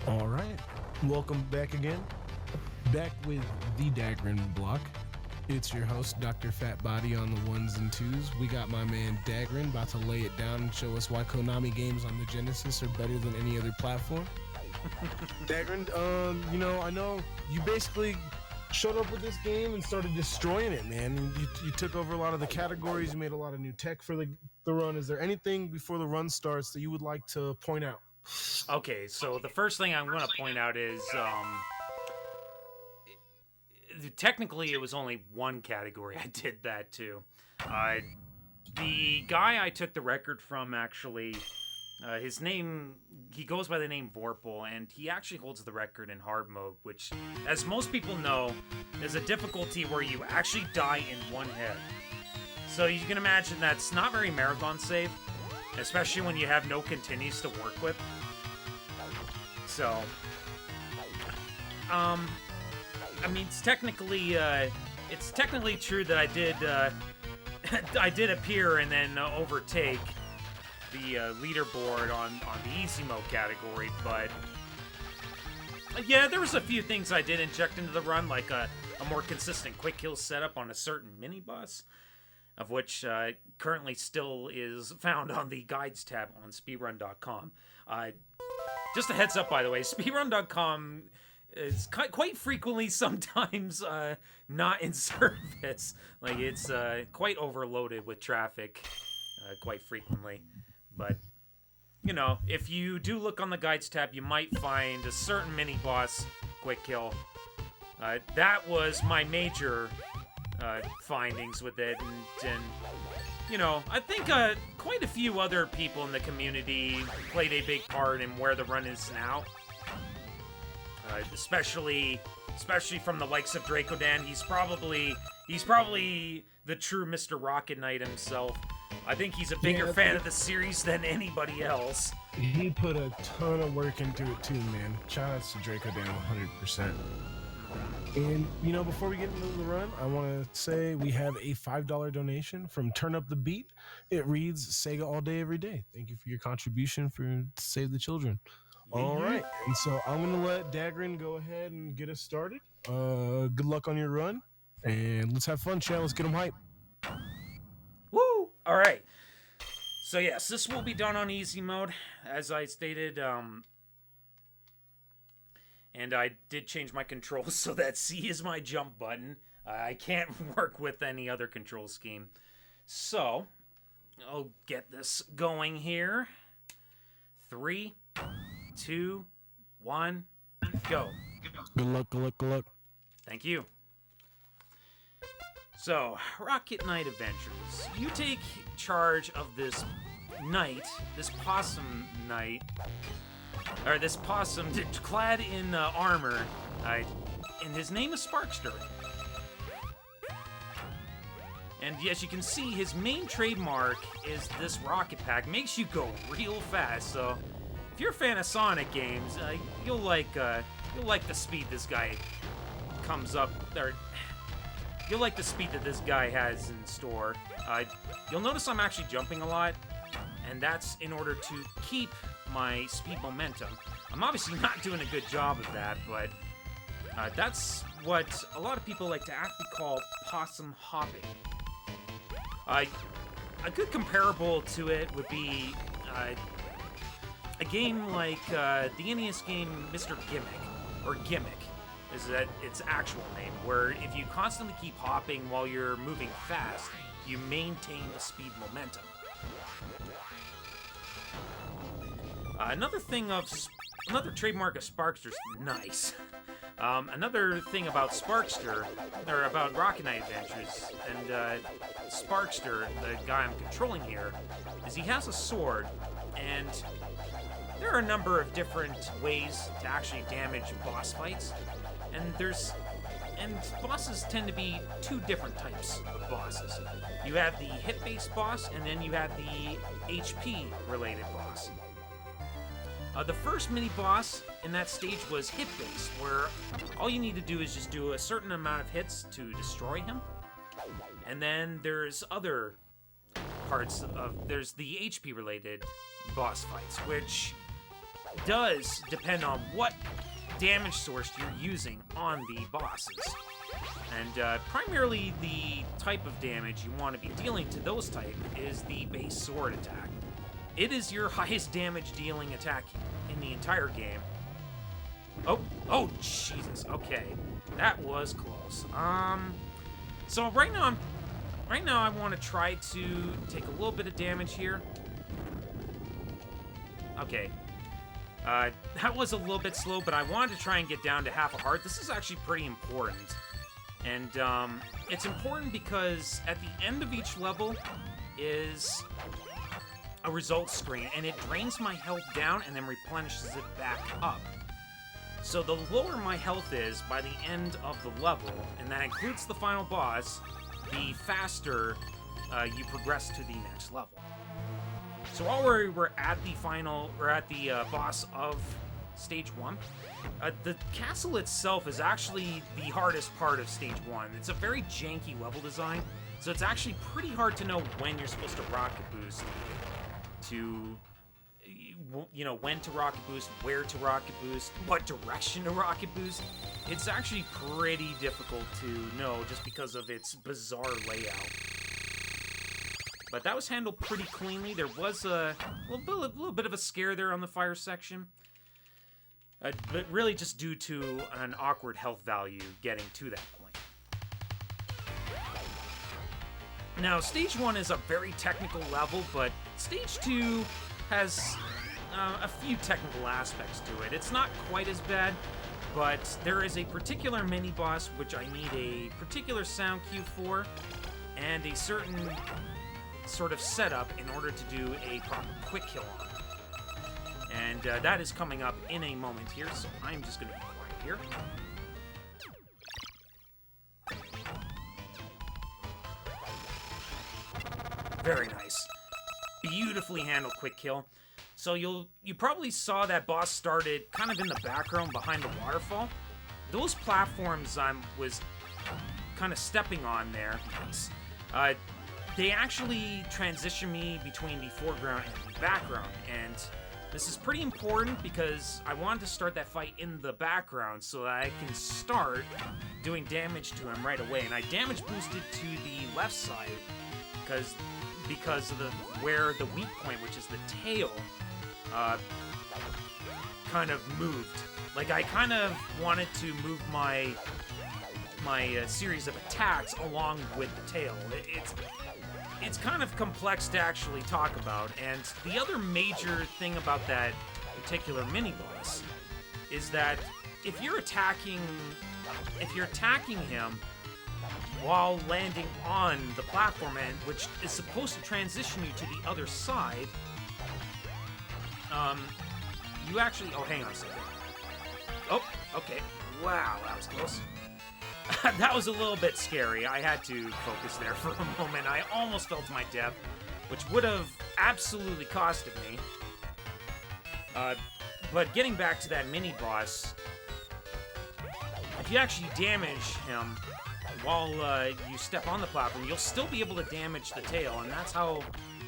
All right. Welcome back again. Back with the d4gr0n block. It's your host, Dr. Fat Body on the ones and twos. We got my man d4gr0n about to lay it down and show us why Konami games on the Genesis are better than any other platform. d4gr0n, I know you basically showed up with this game and started destroying it, man. You took over a lot of the categories. You made a lot of new tech for the run. Is there anything before the run starts that you would like to point out? Okay, so the first thing I'm going to point out is, technically it was only one category I did that to. The guy I took the record from, actually, his name, he goes by the name Vorpal, and he actually holds the record in hard mode, which, as most people know, is a difficulty where you actually die in one hit. So you can imagine that's not very marathon safe, especially when you have no continues to work with. So, I mean, it's technically true that I did, I did appear and then overtake the leaderboard on the easy mode category, but yeah, there was a few things I did inject into the run, like a more consistent quick kill setup on a certain mini boss, of which currently still is found on the guides tab on speedrun.com. Just a heads up, by the way, speedrun.com is quite frequently sometimes not in service. Like, it's quite overloaded with traffic quite frequently. But, if you do look on the guides tab, you might find a certain mini boss quick kill. That was my major findings with it, and I think quite a few other people in the community played a big part in where the run is now. Especially from the likes of d4gr0n. He's probably the true Mr. Rocket Knight himself. I think he's a bigger fan of the series than anybody else. He put a ton of work into it too, man. Shout outs to d4gr0n 100%. And, before we get into the run, I want to say we have a $5 donation from Turn Up the Beat. It reads, Sega all day, every day. Thank you for your contribution for Save the Children. All right. And so I'm going to let d4gr0n go ahead and get us started. Good luck on your run. And let's have fun, chat. Let's get them hype. Woo! All right. So, yes, this will be done on easy mode, as I stated. And I did change my controls so that C is my jump button. I can't work with any other control scheme. So, I'll get this going here. 3, 2, 1, go. Good luck, good luck, good luck. Thank you. So, Rocket Knight Adventures. You take charge of this knight, this possum knight, or this possum clad in armor, and his name is Sparkster. And as you can see, his main trademark is this rocket pack. Makes you go real fast. So, if you're a fan of Sonic games, you'll like the speed this guy comes up, or you'll like the speed that this guy has in store. You'll notice I'm actually jumping a lot, and that's in order to keep my speed momentum. I'm obviously not doing a good job of that, but that's what a lot of people like to aptly call possum hopping. A good comparable to it would be a game like the NES game Mr. Gimmick, or Gimmick is that its actual name, where if you constantly keep hopping while you're moving fast, you maintain the speed momentum. Another trademark of Sparkster's nice. Another thing about Sparkster, or about Rocket Knight Adventures, and Sparkster, the guy I'm controlling here, is he has a sword, and there are a number of different ways to actually damage boss fights, and bosses tend to be two different types of bosses. You have the hit-based boss, and then you have the HP-related boss. The first mini-boss in that stage was hit-based, where all you need to do is just do a certain amount of hits to destroy him. And then there's other parts of... There's the HP-related boss fights, which does depend on what damage source you're using on the bosses. And primarily the type of damage you want to be dealing to those type is the base sword attack. It is your highest damage dealing attack in the entire game. Oh, Jesus. Okay, that was close. So right now I want to try to take a little bit of damage here. Okay. That was a little bit slow, but I wanted to try and get down to half a heart. This is actually pretty important. And it's important because at the end of each level is a results screen, and it drains my health down and then replenishes it back up. So the lower my health is by the end of the level, and that includes the final boss, the faster you progress to the next level. So while we're at the final, or at the boss of Stage 1, the castle itself is actually the hardest part of Stage 1. It's a very janky level design, so it's actually pretty hard to know when you're supposed to rocket boost, to, you know, when to rocket boost, where to rocket boost, what direction to rocket boost. It's actually pretty difficult to know just because of its bizarre layout. But that was handled pretty cleanly. There was a little bit of a scare there on the fire section. But really just due to an awkward health value getting to that point. Now, Stage 1 is a very technical level, but Stage 2 has a few technical aspects to it. It's not quite as bad, but there is a particular mini-boss which I need a particular sound cue for, and a certain sort of setup in order to do a proper quick kill on. And that is coming up in a moment here, so I'm just going to be quiet here. Very nice. Beautifully handled quick kill. So you probably saw that boss started kind of in the background behind the waterfall. Those platforms I was kind of stepping on there, nice. They actually transition me between the foreground and the background, and this is pretty important because I wanted to start that fight in the background so that I can start doing damage to him right away. And I damage boosted to the left side because of where the weak point, which is the tail, kind of moved. Like, I kind of wanted to move my series of attacks along with the tail. It's kind of complex to actually talk about, and the other major thing about that particular mini-boss is that if you're attacking him while landing on the platform end, which is supposed to transition you to the other side, you actually... Oh, hang on a second. Oh, okay. Wow, that was close. That was a little bit scary. I had to focus there for a moment. I almost fell to my death, which would have absolutely costed me. But getting back to that mini-boss, if you actually damage him while you step on the platform, you'll still be able to damage the tail, and that's how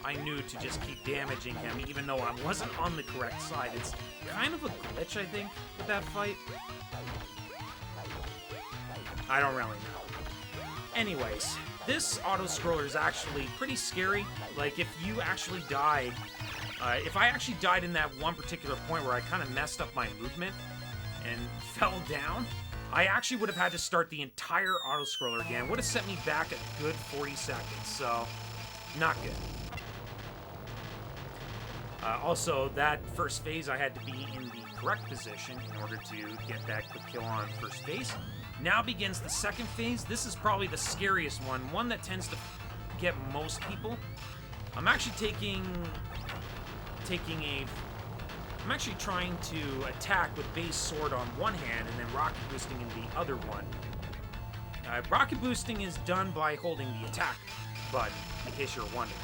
I knew to just keep damaging him, even though I wasn't on the correct side. It's kind of a glitch, I think, with that fight. I don't really know. Anyways, this auto-scroller is actually pretty scary. Like, if you actually die... if I actually died in that one particular point where I kind of messed up my movement and fell down, I actually would have had to start the entire auto-scroller again. It would have set me back a good 40 seconds, so not good. Also, that first phase, I had to be in the correct position in order to get that quick kill on first phase. Now begins the second phase. This is probably the scariest one that tends to get most people. I'm actually I'm actually trying to attack with base sword on one hand and then rocket boosting in the other one. Rocket boosting is done by holding the attack button, in case you're wondering.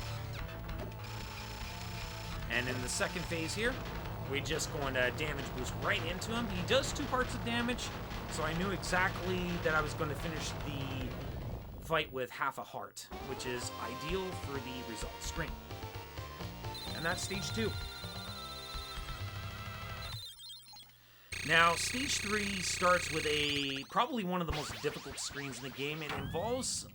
And in the second phase here, we're just going to damage boost right into him. He does 2 parts of damage, so I knew exactly that I was going to finish the fight with half a heart, which is ideal for the result screen. And that's stage 2. Now, Stage 3 starts with probably one of the most difficult screens in the game. It involves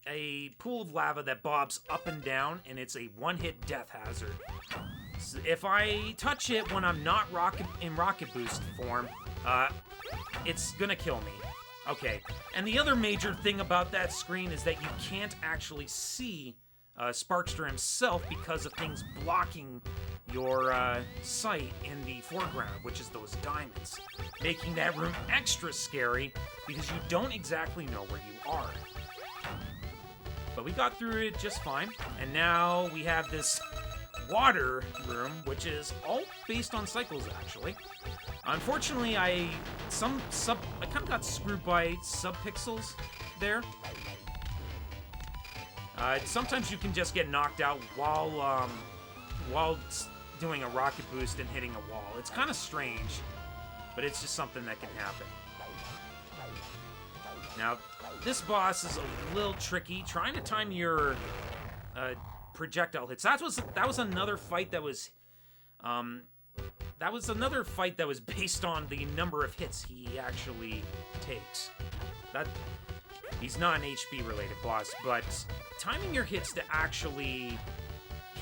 a pool of lava that bobs up and down, and it's a one-hit death hazard. So if I touch it when I'm not in rocket boost form, it's gonna kill me. Okay, and the other major thing about that screen is that you can't actually see Sparkster himself because of things blocking your sight in the foreground, which is those diamonds, making that room extra scary because you don't exactly know where you are. But we got through it just fine, and now we have this water room, which is all based on cycles, actually. Unfortunately, I kind of got screwed by subpixels there. Sometimes you can just get knocked out while doing a rocket boost and hitting a wall. It's kind of strange, but it's just something that can happen. Now, this boss is a little tricky. Trying to time your projectile hits. That was another fight that was based on the number of hits he actually takes. He's not an HP related boss, but timing your hits to actually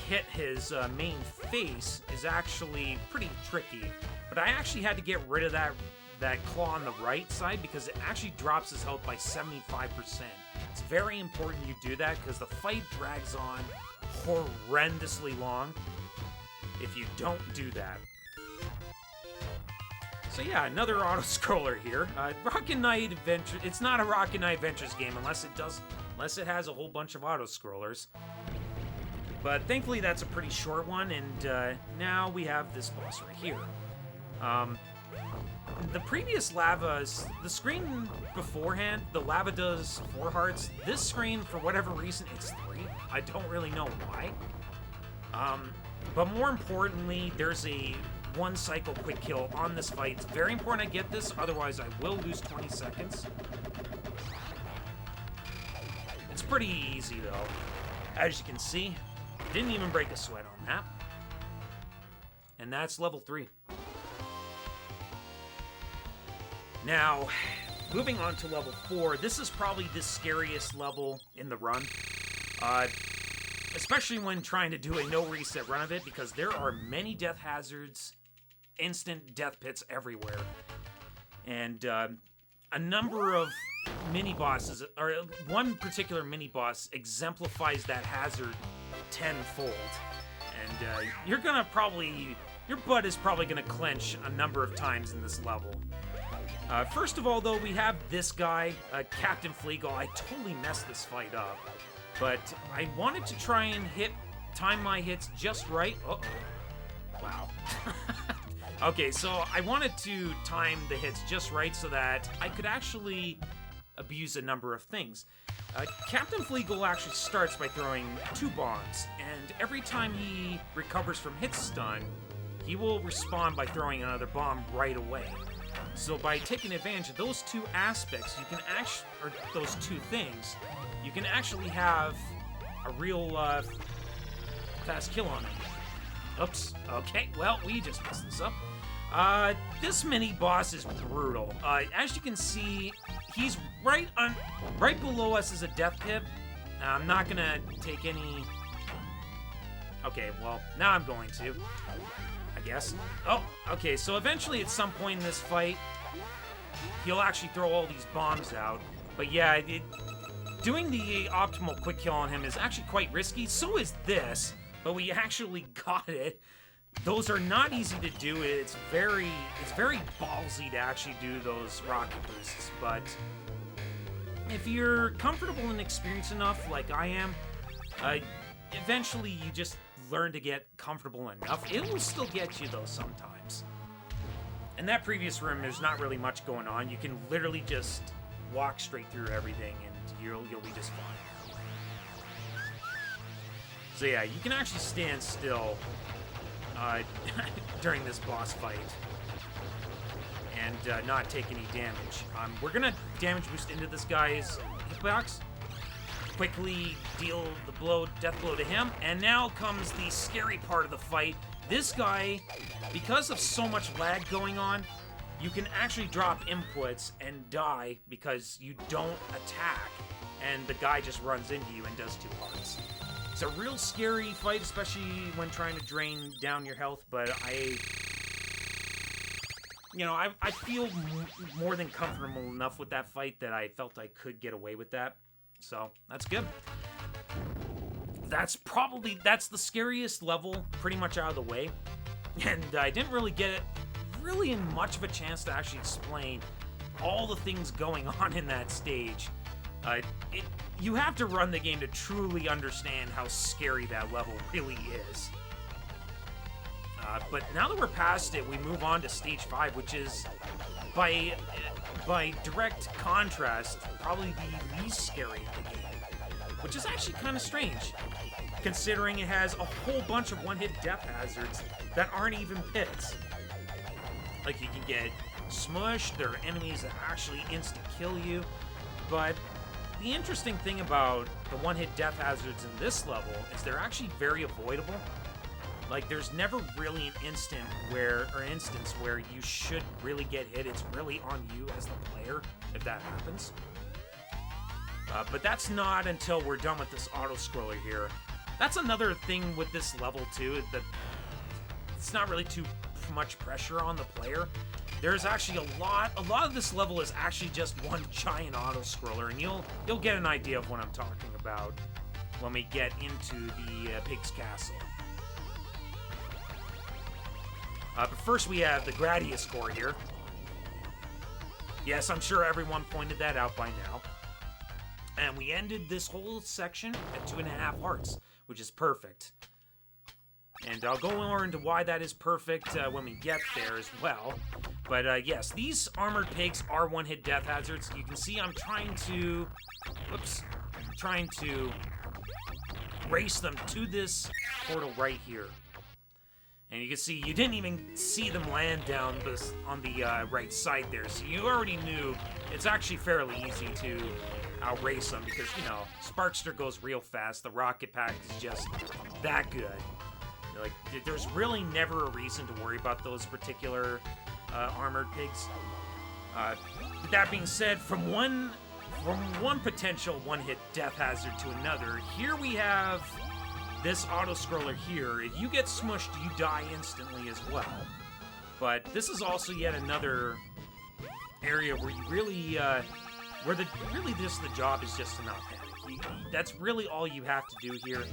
hit his main face is actually pretty tricky. But I actually had to get rid of that claw on the right side because it actually drops his health by 75%. It's very important you do that because the fight drags on horrendously long if you don't do that. So yeah, another auto-scroller here. Rocket Knight Adventure. It's not a Rocket Knight Adventures game unless it has a whole bunch of auto-scrollers. But thankfully that's a pretty short one, and now we have this boss right here. The previous lavas, the screen beforehand, the lava does 4 hearts. This screen, for whatever reason, it's 3. I don't really know why. But more importantly, there's a 1 cycle quick kill on this fight. It's very important I get this, otherwise I will lose 20 seconds. It's pretty easy though. As you can see, didn't even break a sweat on that. And that's level 3. Now, moving on to level 4, this is probably the scariest level in the run. Especially when trying to do a no reset run of it, because there are many death hazards, instant death pits everywhere. And a number of mini-bosses, or one particular mini-boss exemplifies that hazard tenfold. And your butt is probably gonna clench a number of times in this level. First of all, though, we have this guy, Captain Fleagle. I totally messed this fight up, but I wanted to try and time my hits just right. Uh-oh. Wow. Okay, so I wanted to time the hits just right so that I could actually abuse a number of things. Captain Fleagle actually starts by throwing 2 bombs, and every time he recovers from hit stun, he will respawn by throwing another bomb right away. So by taking advantage of those 2 aspects, you can those 2 things, you can actually have a real fast kill on him. Oops. Okay, well, we just messed this up. This mini-boss is brutal. As you can see, he's right below us is a death pit. I'm not gonna take any... Okay, well, now I'm going to, I guess. Oh, okay, so eventually at some point in this fight, he'll actually throw all these bombs out. But yeah, doing the optimal quick kill on him is actually quite risky. So is this, but we actually got it. Those are not easy to do. It's very ballsy to actually do those rocket boosts. But if you're comfortable and experienced enough, like I am, eventually you just learn to get comfortable enough. It will still get you though sometimes. In that previous room, there's not really much going on. You can literally just walk straight through everything, and you'll be just fine. So yeah, you can actually stand still during this boss fight and not take any damage. We're gonna damage boost into this guy's hitbox, quickly deal the death blow to him, and now comes the scary part of the fight. This guy, because of so much lag going on, you can actually drop inputs and die because you don't attack, and the guy just runs into you and does 2 hearts. It's a real scary fight, especially when trying to drain down your health, but I feel more than comfortable enough with that fight that I felt I could get away with that. So, that's good. That's the scariest level pretty much out of the way. And I didn't really get really much of a chance to actually explain all the things going on in that stage. You have to run the game to truly understand how scary that level really is. But now that we're past it, we move on to Stage 5, which is, by direct contrast, probably the least scary of the game. Which is actually kind of strange, considering it has a whole bunch of one-hit death hazards that aren't even pits. Like, you can get smushed, there are enemies that actually insta-kill you, but the interesting thing about the one-hit death hazards in this level is they're actually very avoidable. Like, there's never really an instance where you should really get hit. It's really on you as the player if that happens. But that's not until we're done with this auto-scroller here. That's another thing with this level, too, that it's not really too much pressure on the player. There's actually a lot of this level is actually just one giant auto-scroller, and you'll get an idea of what I'm talking about when we get into the Pig's Castle. But first we have the Gradius score here. Yes, I'm sure everyone pointed that out by now. And we ended this whole section at 2.5 hearts, which is perfect. And I'll go more into why that is perfect when we get there as well. But yes, these armored pigs are one-hit death hazards. You can see I'm trying to race them to this portal right here. And you can see, you didn't even see them land down on the right side there, so you already knew it's actually fairly easy to outrace them because, you know, Sparkster goes real fast, the rocket pack is just that good. Like, there's really never a reason to worry about those particular armored pigs. With that being said, from one potential one-hit death hazard to another, here we have this auto-scroller here. If you get smushed, you die instantly as well. But this is also yet another area where you really, the job is just to not panic. That's really all you have to do here.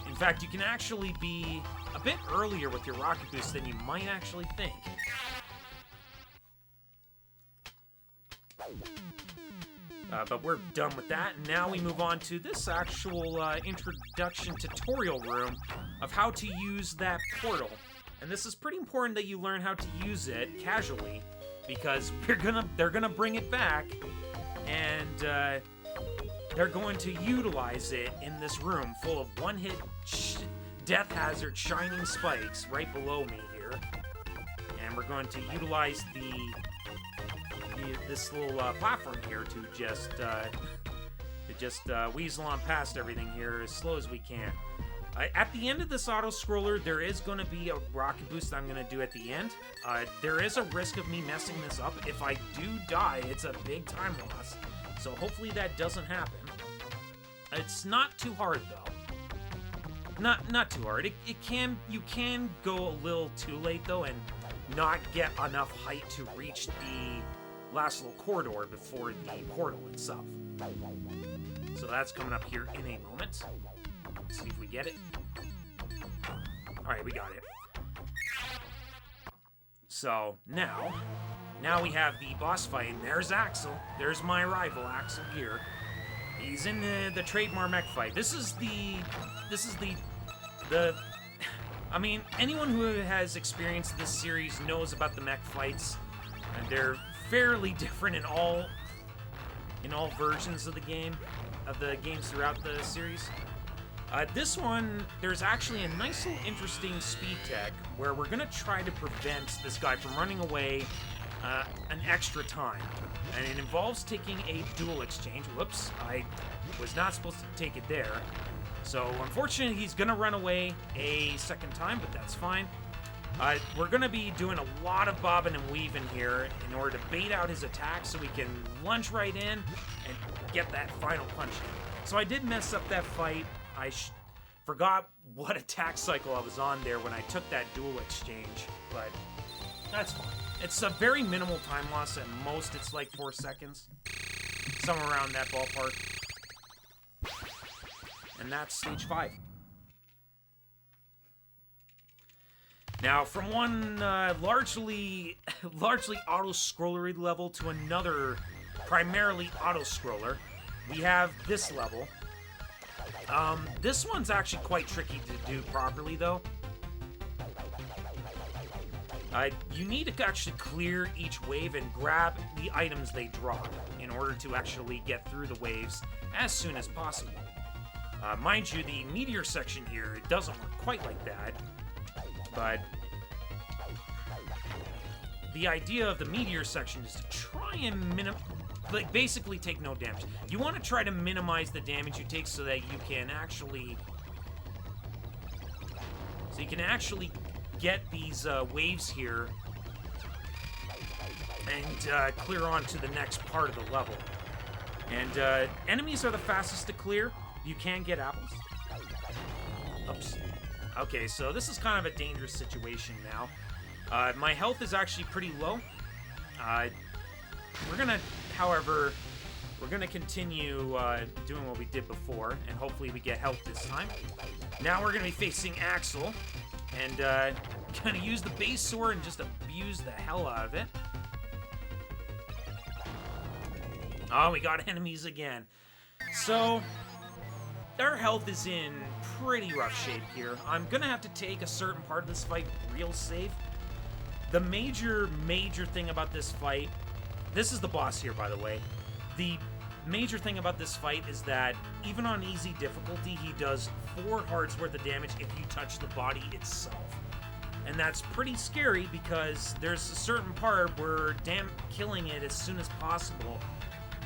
In fact, you can actually be a bit earlier with your rocket boost than you might actually think. But we're done with that, and now we move on to this actual introduction tutorial room of how to use that portal. And this is pretty important that you learn how to use it casually, because they're gonna bring it back, and they're going to utilize it in this room full of one-hit death hazard shining spikes right below me here. And we're going to utilize this little platform here to just weasel on past everything here as slow as we can. At the end of this auto-scroller, there is going to be a rocket boost I'm going to do at the end. There is a risk of me messing this up. If I do die, it's a big time loss. So hopefully that doesn't happen. It's not too hard, though. Not too hard. You can go a little too late, though, and not get enough height to reach the last little corridor before the portal itself. So that's coming up here in a moment. Let's see if we get it. Alright, we got it. So, now we have the boss fight, and there's Axel. There's my rival, Axel, here. He's in the trademark mech fight. This is the I mean, anyone who has experienced this series knows about the mech fights, and they're fairly different in all versions of the games throughout the series. This one, there's actually a nice little interesting speed tech where we're gonna try to prevent this guy from running away an extra time, and it involves taking a dual exchange. Whoops, I was not supposed to take it there. So unfortunately, he's gonna run away a second time, but that's fine. We're going to be doing a lot of bobbing and weaving here in order to bait out his attack so we can lunge right in and get that final punch in. So I did mess up that fight. I forgot what attack cycle I was on there when I took that dual exchange, but that's fine. It's a very minimal time loss. At most, it's like 4 seconds. Somewhere around that ballpark. And that's stage 5. Now, from one largely auto-scrollery level to another primarily auto-scroller, we have this level. This one's actually quite tricky to do properly, though. You need to actually clear each wave and grab the items they drop in order to actually get through the waves as soon as possible. Mind you, the meteor section here, it doesn't work quite like that, but the idea of the meteor section is to try and basically take no damage. You want to try to minimize the damage you take so that you can actually get these waves here and clear on to the next part of the level. And enemies are the fastest to clear. You can get apples. Oops. Okay, so this is kind of a dangerous situation now. My health is actually pretty low. However, we're gonna continue doing what we did before, and hopefully we get health this time. Now we're gonna be facing Axel, and gonna use the base sword and just abuse the hell out of it. Oh, we got enemies again. So, our health is in pretty rough shape here. I'm gonna have to take a certain part of this fight real safe. The major thing about this fight, this is the boss here, by the way. The major thing about this fight is that even on easy difficulty, he does 4 hearts worth of damage if you touch the body itself. And that's pretty scary because there's a certain part where killing it as soon as possible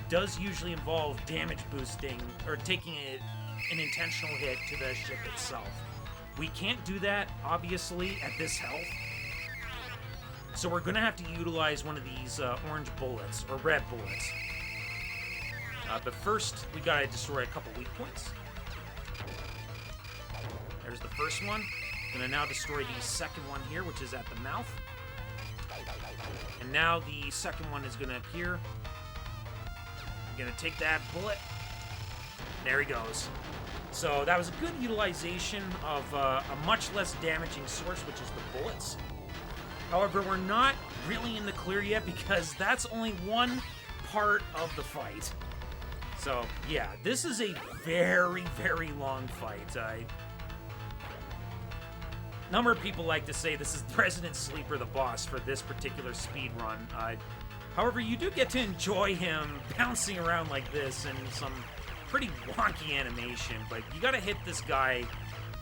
does usually involve damage boosting or taking an intentional hit to the ship itself. We can't do that, obviously, at this health. So we're going to have to utilize one of these orange bullets, or red bullets. But first, we got to destroy a couple weak points. There's the first one. Going to now destroy the second one here, which is at the mouth. And now the second one is going to appear. I'm going to take that bullet. There he goes. So that was a good utilization of a much less damaging source, which is the bullets. However, we're not really in the clear yet because that's only one part of the fight. So, yeah, this is a very, very long fight. A number of people like to say this is Resident Sleeper, the boss, for this particular speed run. However, you do get to enjoy him bouncing around like this in some pretty wonky animation, but you gotta hit this guy.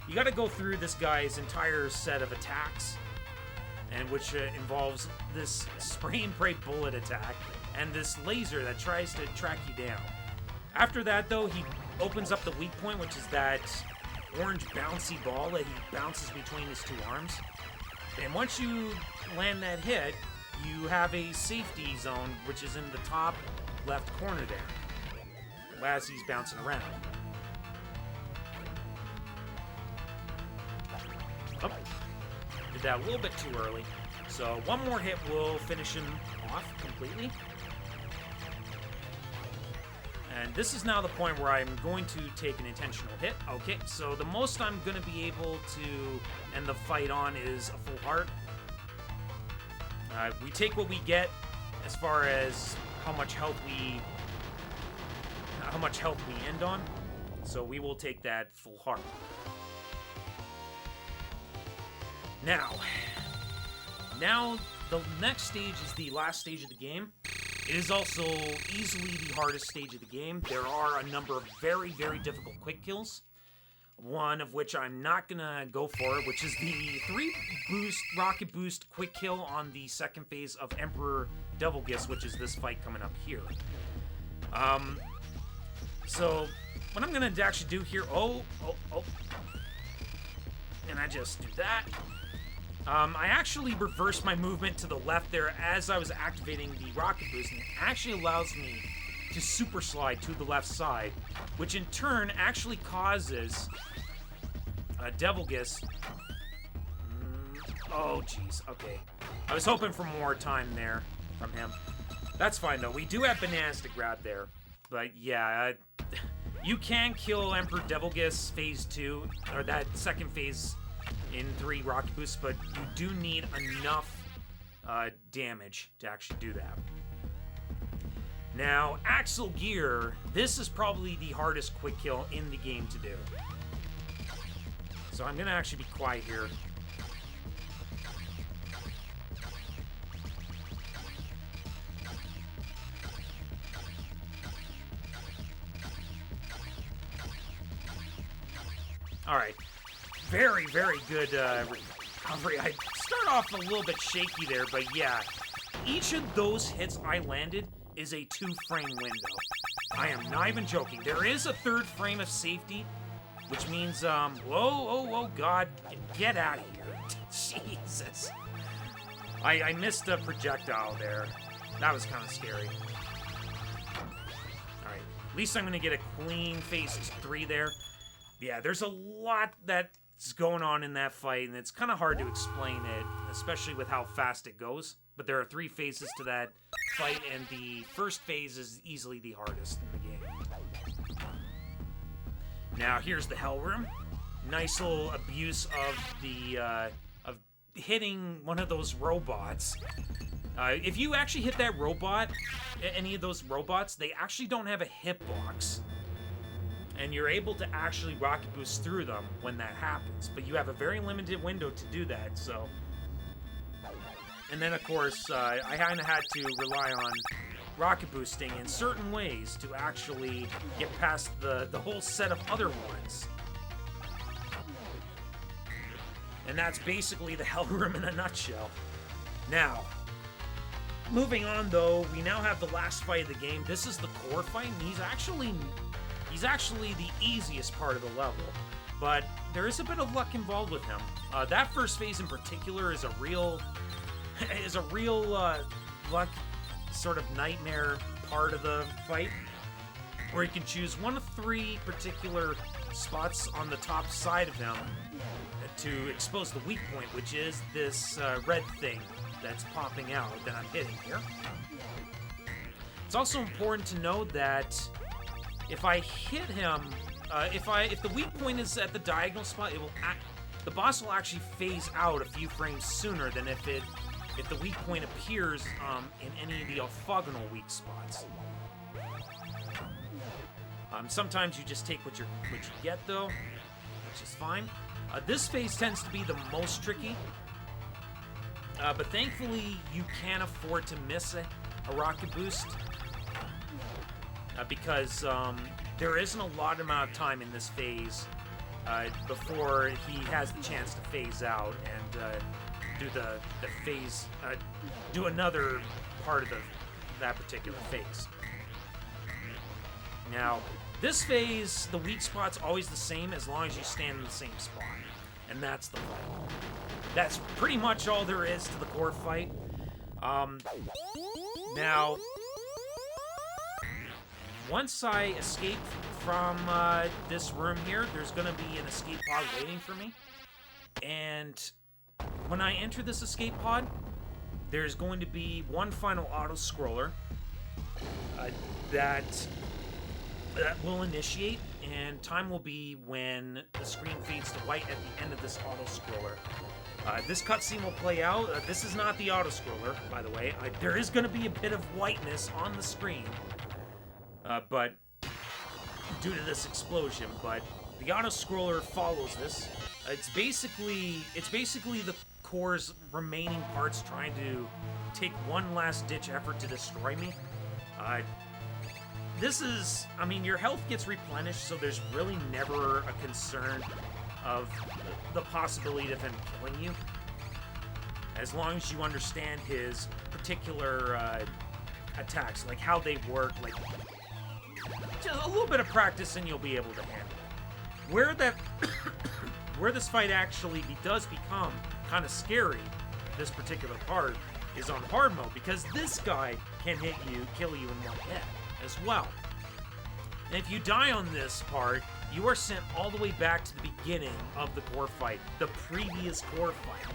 You gotta go through this guy's entire set of attacks, and which involves this spray and pray bullet attack and this laser that tries to track you down. After that, though, he opens up the weak point, which is that orange bouncy ball that he bounces between his 2 arms. And once you land that hit, you have a safety zone, which is in the top left corner there, as he's bouncing around. Oh. Did that a little bit too early. So one more hit will finish him off completely. And this is now the point where I'm going to take an intentional hit. Okay, so the most I'm going to be able to end the fight on is a full heart. We take what we get as far as how much health we end on. So we will take that full heart. Now, the next stage is the last stage of the game. It is also easily the hardest stage of the game. There are a number of very, very difficult quick kills. One of which I'm not gonna go for, which is the 3 rocket boost quick kill on the second phase of Emperor Devil Gifts, which is this fight coming up here. So what I'm gonna actually do here, and I just do that. I actually reversed my movement to the left there as I was activating the rocket boost, and it actually allows me to super slide to the left side, which in turn actually causes Devilgus. Oh, jeez. Okay. I was hoping for more time there from him. That's fine, though. We do have bananas to grab there. But, yeah, you can kill Emperor Devilgus phase 2, or that second phase in 3 rocket boosts, but you do need enough damage to actually do that. Now, Axle Gear, this is probably the hardest quick kill in the game to do. So I'm going to actually be quiet here. Alright. Very, very good recovery. I start off a little bit shaky there, but yeah. Each of those hits I landed is a 2-frame window. I am not even joking. There is a 3rd frame of safety, which means, whoa, God, get out of here. Jesus. I missed a projectile there. That was kind of scary. Alright, at least I'm going to get a clean phase 3 there. Yeah, there's a lot that's going on in that fight, and it's kind of hard to explain it, especially with how fast it goes. But there are 3 phases to that fight, and the first phase is easily the hardest in the game. Now, here's the Hell Room. Nice little abuse of the of hitting one of those robots. If you actually hit that robot, any of those robots, they actually don't have a hitbox. And you're able to actually rocket boost through them when that happens. But you have a very limited window to do that, so... And then, of course, I kind of had to rely on rocket boosting in certain ways to actually get past the whole set of other ones. And that's basically the Hell Room in a nutshell. Now, moving on, though, we now have the last fight of the game. This is the core fight, and he's actually the easiest part of the level, but there is a bit of luck involved with him. That first phase in particular is a real luck sort of nightmare part of the fight, where you can choose one of 3 particular spots on the top side of him to expose the weak point, which is this red thing that's popping out that I'm hitting here. It's also important to note that if I hit him, if the weak point is at the diagonal spot, the boss will actually phase out a few frames sooner than if the weak point appears in any of the orthogonal weak spots. Sometimes you just take what you get, though, which is fine. This phase tends to be the most tricky, but thankfully you can afford to miss a rocket boost. Because there isn't a lot amount of time in this phase before he has the chance to phase out and do the phase, do another part of that particular phase. Now, this phase, the weak spot's always the same as long as you stand in the same spot, and that's the fight. That's pretty much all there is to the core fight. Now, once I escape from this room here, there's going to be an escape pod waiting for me. And when I enter this escape pod, there's going to be one final auto-scroller that will initiate, and time will be when the screen fades to white at the end of this auto-scroller. This cutscene will play out. This is not the auto-scroller, by the way. There is going to be a bit of whiteness on the screen. But due to this explosion, but the auto-scroller follows this. It's basically the core's remaining parts trying to take one last-ditch effort to destroy me. Your health gets replenished, so there's really never a concern of the possibility of him killing you, as long as you understand his particular attacks, like how they work, like just a little bit of practice and you'll be able to handle it. Where this fight actually does become kind of scary, this particular part, is on hard mode, because this guy can kill you in one hit as well. And if you die on this part, you are sent all the way back to the beginning of the core fight, the previous core fight.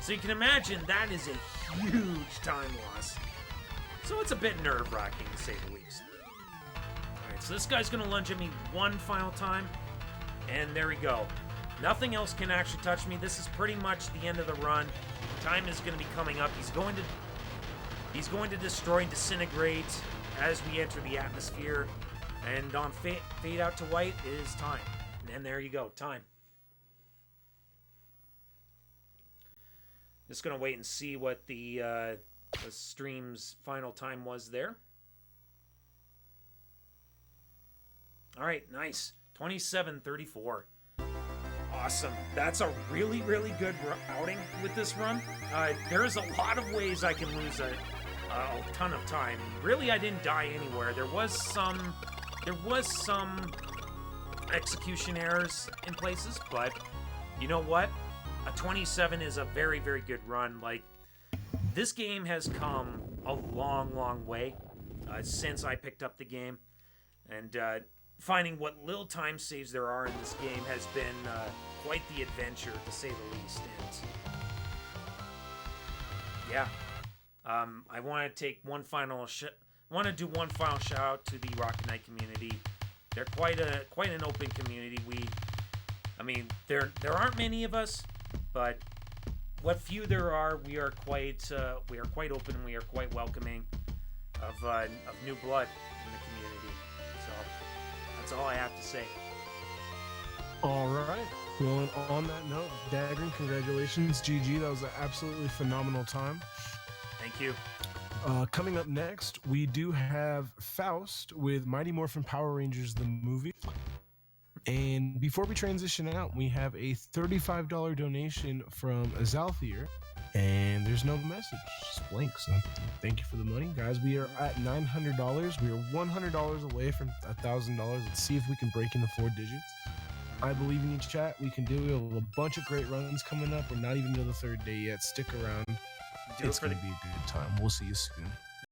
So you can imagine that is a huge time loss. So it's a bit nerve-wracking, to say the least. Alright, so this guy's going to lunge at me one final time, and there we go. Nothing else can actually touch me. This is pretty much the end of the run. Time is going to be coming up. He's going to destroy and disintegrate as we enter the atmosphere. And on fade out to white is time. And there you go, time. Just gonna wait and see what the stream's final time was there. All right, nice. 27:34. Awesome. That's a really, really good outing with this run. There's a lot of ways I can lose a ton of time. Really, I didn't die anywhere. There was some execution errors in places, but you know what? A 27 is a very, very good run. Like, this game has come a long, long way since I picked up the game, and finding what little time saves there are in this game has been quite the adventure, to say the least. And yeah, I want to take one final do one final shout out to the Rocket Knight community. They're quite an open community. There aren't many of us, but what few there are, we are quite open. We are quite welcoming of new blood in the community. So that's all I have to say. All right. Well, and on that note, d4gr0n, congratulations. GG. That was an absolutely phenomenal time. Thank you. Coming up next, we do have Faust with Mighty Morphin Power Rangers, the movie. And before we transition out, we have a $35 donation from Azalthier. And there's no message, just blank. So thank you for the money. Guys, we are at $900. We are $100 away from $1,000. Let's see if we can break into 4 digits. I believe in you, chat. We can do it. We have a bunch of great runs coming up. We're not even to the 3rd day yet. Stick around. It's going to be a good time. We'll see you soon.